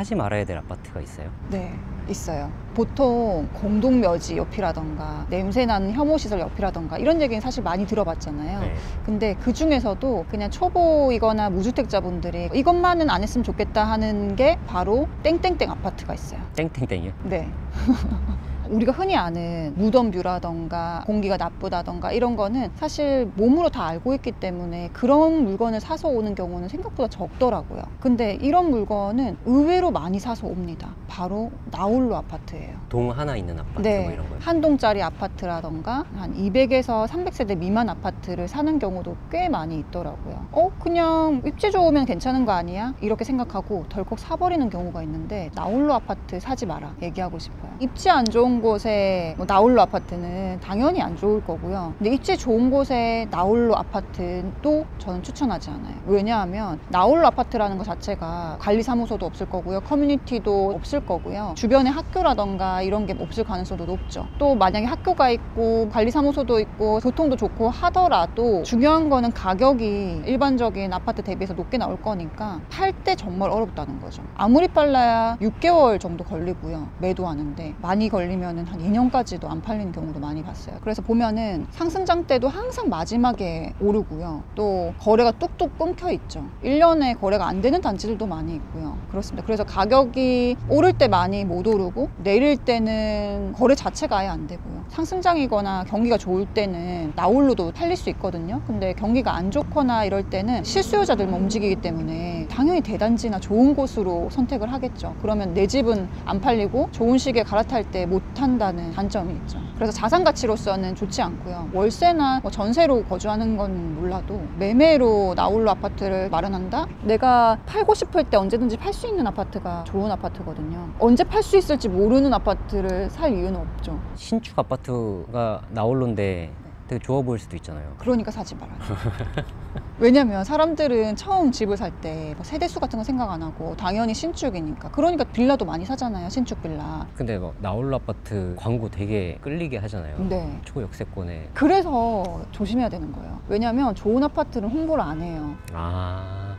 사지 말아야 될 아파트가 있어요? 네, 있어요. 보통 공동묘지 옆이라던가 냄새나는 혐오시설 옆이라던가 이런 얘기는 사실 많이 들어봤잖아요. 네. 근데 그 중에서도 그냥 초보이거나 무주택자분들이 이것만은 안 했으면 좋겠다 하는 게 바로 땡땡땡 아파트가 있어요. 땡땡땡이요? 네. 우리가 흔히 아는 무덤뷰라던가 공기가 나쁘다던가 이런 거는 사실 몸으로 다 알고 있기 때문에 그런 물건을 사서 오는 경우는 생각보다 적더라고요. 근데 이런 물건은 의외로 많이 사서 옵니다. 바로 나홀로 아파트예요. 동 하나 있는 아파트 네, 뭐 이런 거요? 한 동짜리 아파트라던가 한 200에서 300세대 미만 아파트를 사는 경우도 꽤 많이 있더라고요. 그냥 입지 좋으면 괜찮은 거 아니야? 이렇게 생각하고 덜컥 사버리는 경우가 있는데 나홀로 아파트 사지 마라 얘기하고 싶어요. 입지 안 좋은 곳에 나홀로 아파트는 당연히 안 좋을 거고요. 근데 입지 좋은 곳에 나홀로 아파트도 저는 추천하지 않아요. 왜냐하면 나홀로 아파트라는 것 자체가 관리사무소도 없을 거고요. 커뮤니티도 없을 거고요. 주변에 학교라던가 이런 게 없을 가능성도 높죠. 또 만약에 학교가 있고 관리사무소도 있고 교통도 좋고 하더라도 중요한 거는 가격이 일반적인 아파트 대비해서 높게 나올 거니까 팔 때 정말 어렵다는 거죠. 아무리 빨라야 6개월 정도 걸리고요. 매도하는데 많이 걸리면 한 2년까지도 안 팔리는 경우도 많이 봤어요. 그래서 보면은 상승장 때도 항상 마지막에 오르고요. 또 거래가 뚝뚝 끊겨 있죠. 1년에 거래가 안 되는 단지들도 많이 있고요. 그렇습니다. 그래서 가격이 오를 때 많이 못 오르고 내릴 때는 거래 자체가 아예 안 되고요. 상승장이거나 경기가 좋을 때는 나홀로도 팔릴 수 있거든요. 근데 경기가 안 좋거나 이럴 때는 실수요자들만 움직이기 때문에 당연히 대단지나 좋은 곳으로 선택을 하겠죠. 그러면 내 집은 안 팔리고 좋은 시기에 갈아탈 때 못 한다는 단점이 있죠. 그래서 자산 가치로서는 좋지 않고요. 월세나 전세로 거주하는 건 몰라도 매매로 나홀로 아파트를 마련한다? 내가 팔고 싶을 때 언제든지 팔 수 있는 아파트가 좋은 아파트거든요. 언제 팔 수 있을지 모르는 아파트를 살 이유는 없죠. 신축 아파트가 나홀로인데 되게 좋아 보일 수도 있잖아요. 그러니까 사지 말아요. 왜냐면 사람들은 처음 집을 살 때 세대수 같은 거 생각 안 하고 당연히 신축이니까. 그러니까 빌라도 많이 사잖아요. 신축 빌라. 근데 막 나홀로 아파트 광고 되게 끌리게 하잖아요. 네. 초역세권에. 그래서 조심해야 되는 거예요. 왜냐면 좋은 아파트는 홍보를 안 해요.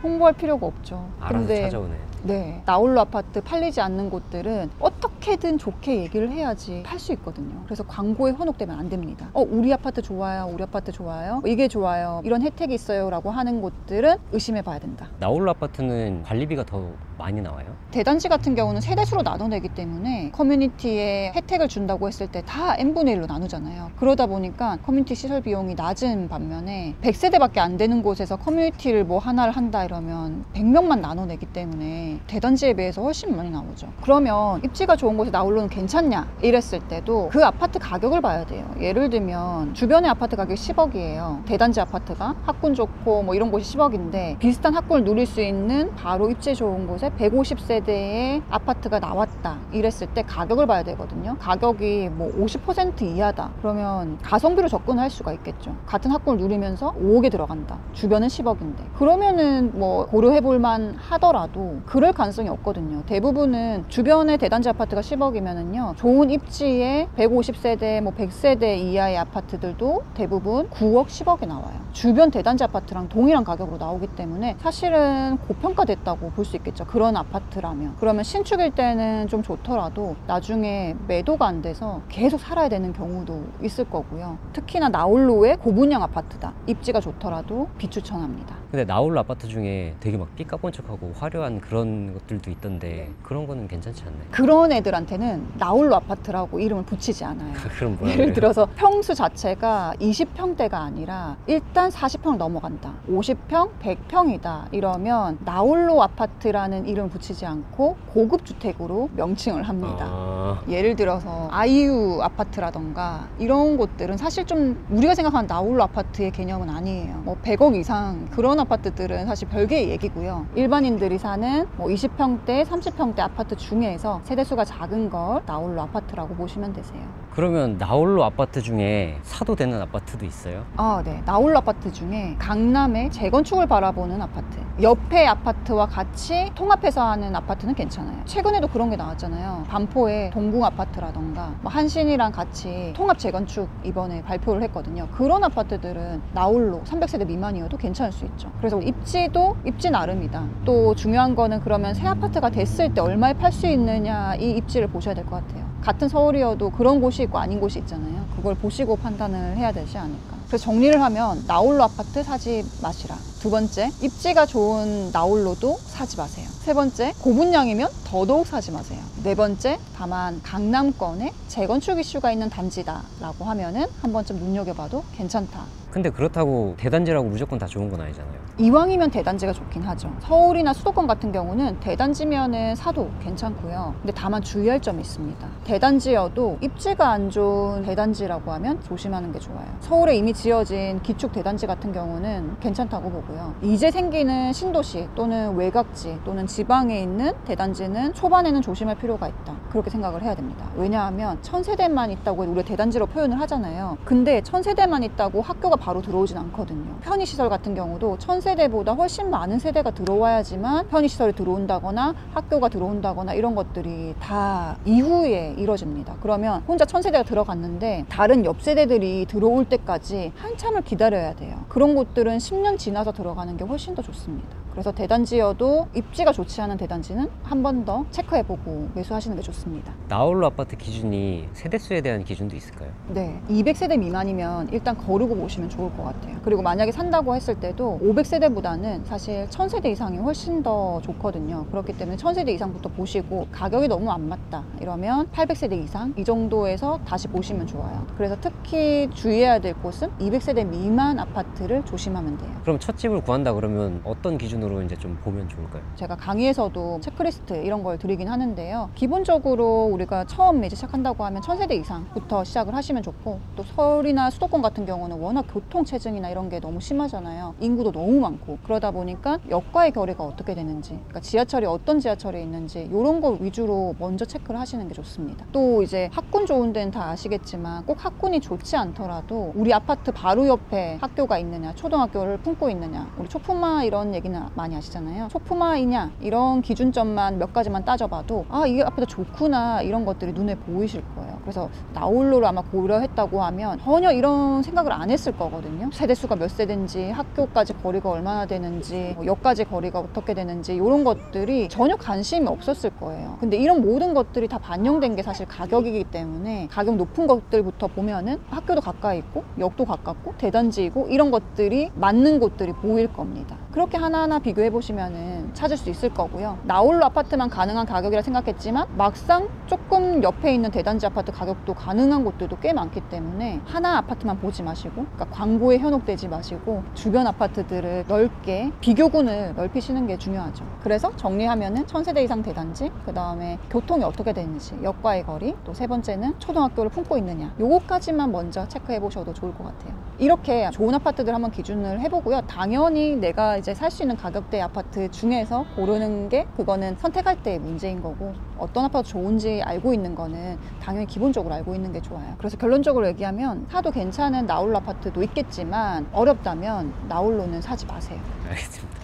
홍보할 필요가 없죠. 알아서 찾아오네. 네, 나홀로 아파트 팔리지 않는 곳들은 어떻게든 좋게 얘기를 해야지 팔 수 있거든요. 그래서 광고에 현혹되면 안 됩니다. 우리 아파트 좋아요, 우리 아파트 좋아요, 이게 좋아요, 이런 혜택이 있어요 라고 하는 곳들은 의심해 봐야 된다. 나홀로 아파트는 관리비가 더 많이 나와요? 대단지 같은 경우는 세대수로 나눠내기 때문에 커뮤니티에 혜택을 준다고 했을 때 다 n분의 1로 나누잖아요. 그러다 보니까 커뮤니티 시설 비용이 낮은 반면에 100세대밖에 안 되는 곳에서 커뮤니티를 뭐 하나를 한다 이러면 100명만 나눠내기 때문에 대단지에 비해서 훨씬 많이 나오죠. 그러면 입지가 좋은 곳에 나홀로는 괜찮냐 이랬을 때도 그 아파트 가격을 봐야 돼요. 예를 들면 주변의 아파트 가격이 10억이에요. 대단지 아파트가 학군 좋고 뭐 이런 곳이 10억인데 비슷한 학군을 누릴 수 있는 바로 입지 좋은 곳에 150세대의 아파트가 나왔다 이랬을 때 가격을 봐야 되거든요. 가격이 뭐 50% 이하다 그러면 가성비로 접근할 수가 있겠죠. 같은 학군을 누리면서 5억에 들어간다. 주변은 10억인데 그러면은 뭐 고려해볼만 하더라도 그럴 가능성이 없거든요. 대부분은 주변에 대단지 아파트가 10억이면은요 좋은 입지에 150세대 뭐 100세대 이하의 아파트들도 대부분 9억 10억에 나와요. 주변 대단지 아파트랑 동일한 가격으로 나오기 때문에 사실은 고평가됐다고 볼 수 있겠죠. 그런 아파트라면. 그러면 신축일 때는 좀 좋더라도 나중에 매도가 안 돼서 계속 살아야 되는 경우도 있을 거고요. 특히나 나홀로의 고분양 아파트다. 입지가 좋더라도 비추천합니다. 근데 나홀로 아파트 중에 되게 막 삐까뻔쩍하고 화려한 그런 것들도 있던데 그런 거는 괜찮지 않나요? 그런 애들한테는 나홀로 아파트라고 이름을 붙이지 않아요. 그럼 뭐야? 예를 들어서 평수 자체가 20평대가 아니라 일단 40평을 넘어간다. 50평, 100평이다. 이러면 나홀로 아파트라는 이름을 붙이지 않고 고급 주택으로 명칭을 합니다. 예를 들어서 아이유 아파트라던가 이런 곳들은 사실 좀 우리가 생각하는 나홀로 아파트의 개념은 아니에요. 뭐 100억 이상 그런 아파트들은 사실 별개의 얘기고요. 일반인들이 사는 뭐 20평대, 30평대 아파트 중에서 세대수가 작은 걸 나홀로 아파트라고 보시면 되세요. 그러면 나홀로 아파트 중에 사도 되는 아파트도 있어요? 네. 나홀로 아파트 중에 강남의 재건축을 바라보는 아파트. 옆에 아파트와 같이 통합해서 하는 아파트는 괜찮아요. 최근에도 그런 게 나왔잖아요. 반포의 동궁 아파트라던가 뭐 한신이랑 같이 통합 재건축 이번에 발표를 했거든요. 그런 아파트들은 나홀로 300세대 미만이어도 괜찮을 수 있죠. 그래서 입지도 입지 나름이다. 또 중요한 거는 그러면 새 아파트가 됐을 때 얼마에 팔 수 있느냐, 이 입지를 보셔야 될 것 같아요. 같은 서울이어도 그런 곳이 있고 아닌 곳이 있잖아요. 그걸 보시고 판단을 해야 되지 않을까. 그래서 정리를 하면 나홀로 아파트 사지 마시라. 두 번째, 입지가 좋은 나홀로도 사지 마세요. 세 번째, 고분양이면 더더욱 사지 마세요. 네 번째, 다만 강남권에 재건축 이슈가 있는 단지다 라고 하면은 한 번쯤 눈여겨봐도 괜찮다. 근데 그렇다고 대단지라고 무조건 다 좋은 건 아니잖아요. 이왕이면 대단지가 좋긴 하죠. 서울이나 수도권 같은 경우는 대단지면은 사도 괜찮고요. 근데 다만 주의할 점이 있습니다. 대단지여도 입지가 안 좋은 대단지라고 하면 조심하는 게 좋아요. 서울에 이미 지어진 기축 대단지 같은 경우는 괜찮다고 보고요. 이제 생기는 신도시 또는 외곽지 또는 지방에 있는 대단지는 초반에는 조심할 필요가 있다. 그렇게 생각을 해야 됩니다. 왜냐하면 1000세대만 있다고 우리가 대단지로 표현을 하잖아요. 근데 1000세대만 있다고 학교가 바로 들어오진 않거든요. 편의시설 같은 경우도 1000세대보다 훨씬 많은 세대가 들어와야지만 편의시설이 들어온다거나 학교가 들어온다거나 이런 것들이 다 이후에 이뤄집니다. 그러면 혼자 1000세대가 들어갔는데 다른 옆 세대들이 들어올 때까지 한참을 기다려야 돼요. 그런 곳들은 10년 지나서 들어가는 게 훨씬 더 좋습니다. 그래서 대단지여도 입지가 좋지 않은 대단지는 한 번 더 체크해보고 매수하시는 게 좋습니다. 나홀로 아파트 기준이 세대수에 대한 기준도 있을까요? 네, 200세대 미만이면 일단 거르고 보시면 좋을 것 같아요. 그리고 만약에 산다고 했을 때도 500세대보다는 사실 1000세대 이상이 훨씬 더 좋거든요. 그렇기 때문에 1000세대 이상부터 보시고 가격이 너무 안 맞다 이러면 800세대 이상 이 정도에서 다시 보시면 좋아요. 그래서 특히 주의해야 될 곳은 200세대 미만 아파트를 조심하면 돼요. 그럼 첫 집을 구한다 그러면 어떤 기준으로 이제 좀 보면 좋을까요? 제가 강의에서도 체크리스트 이런 걸 드리긴 하는데요. 기본적으로 우리가 처음 매집 시작한다고 하면 1000세대 이상부터 시작을 하시면 좋고, 또 서울이나 수도권 같은 경우는 워낙 교통체증이나 이런 게 너무 심하잖아요. 인구도 너무 많고 그러다 보니까 역과의 거리가 어떻게 되는지, 그러니까 지하철이 어떤 지하철에 있는지 이런 거 위주로 먼저 체크를 하시는 게 좋습니다. 또 이제 학군 좋은 데는 다 아시겠지만 꼭 학군이 좋지 않더라도 우리 아파트 바로 옆에 학교가 있느냐, 초등학교를 품고 있느냐, 우리 초품화 이런 얘기는 많이 아시잖아요. 초품화이냐 이런 기준점만 몇 가지만 따져봐도 아, 이게 아파트 좋구나 이런 것들이 눈에 보이실 거예요. 그래서 나홀로를 아마 고려했다고 하면 전혀 이런 생각을 안 했을 거거든요. 세대수가 몇 세대인지, 학교까지 거리가 얼마나 되는지, 역까지 거리가 어떻게 되는지 이런 것들이 전혀 관심이 없었을 거예요. 근데 이런 모든 것들이 다 반영된 게 사실 가격이기 때문에 가격 높은 것들부터 보면은 학교도 가까이 있고 역도 가깝고 대단지이고 이런 것들이 맞는 곳들이 보일 겁니다. 그렇게 하나하나 비교해 보시면은 찾을 수 있을 거고요. 나홀로 아파트만 가능한 가격이라 생각했지만 막상 조금 옆에 있는 대단지 아파트 가격도 가능한 곳들도 꽤 많기 때문에 하나 아파트만 보지 마시고, 그러니까 광고에 현혹되지 마시고 주변 아파트들을 넓게 비교군을 넓히시는 게 중요하죠. 그래서 정리하면은 1000세대 이상 대단지, 그 다음에 교통이 어떻게 되는지, 역과의 거리, 또 세 번째는 초등학교를 품고 있느냐, 요거까지만 먼저 체크해 보셔도 좋을 것 같아요. 이렇게 좋은 아파트들 한번 기준을 해보고요. 당연히 내가 이제 살 수 있는 가격대 아파트 중에서 고르는 게 그거는 선택할 때의 문제인 거고, 어떤 아파트 좋은지 알고 있는 거는 당연히 기본적으로 알고 있는 게 좋아요. 그래서 결론적으로 얘기하면 사도 괜찮은 나홀로 아파트도 있겠지만 어렵다면 나홀로는 사지 마세요. 알겠습니다.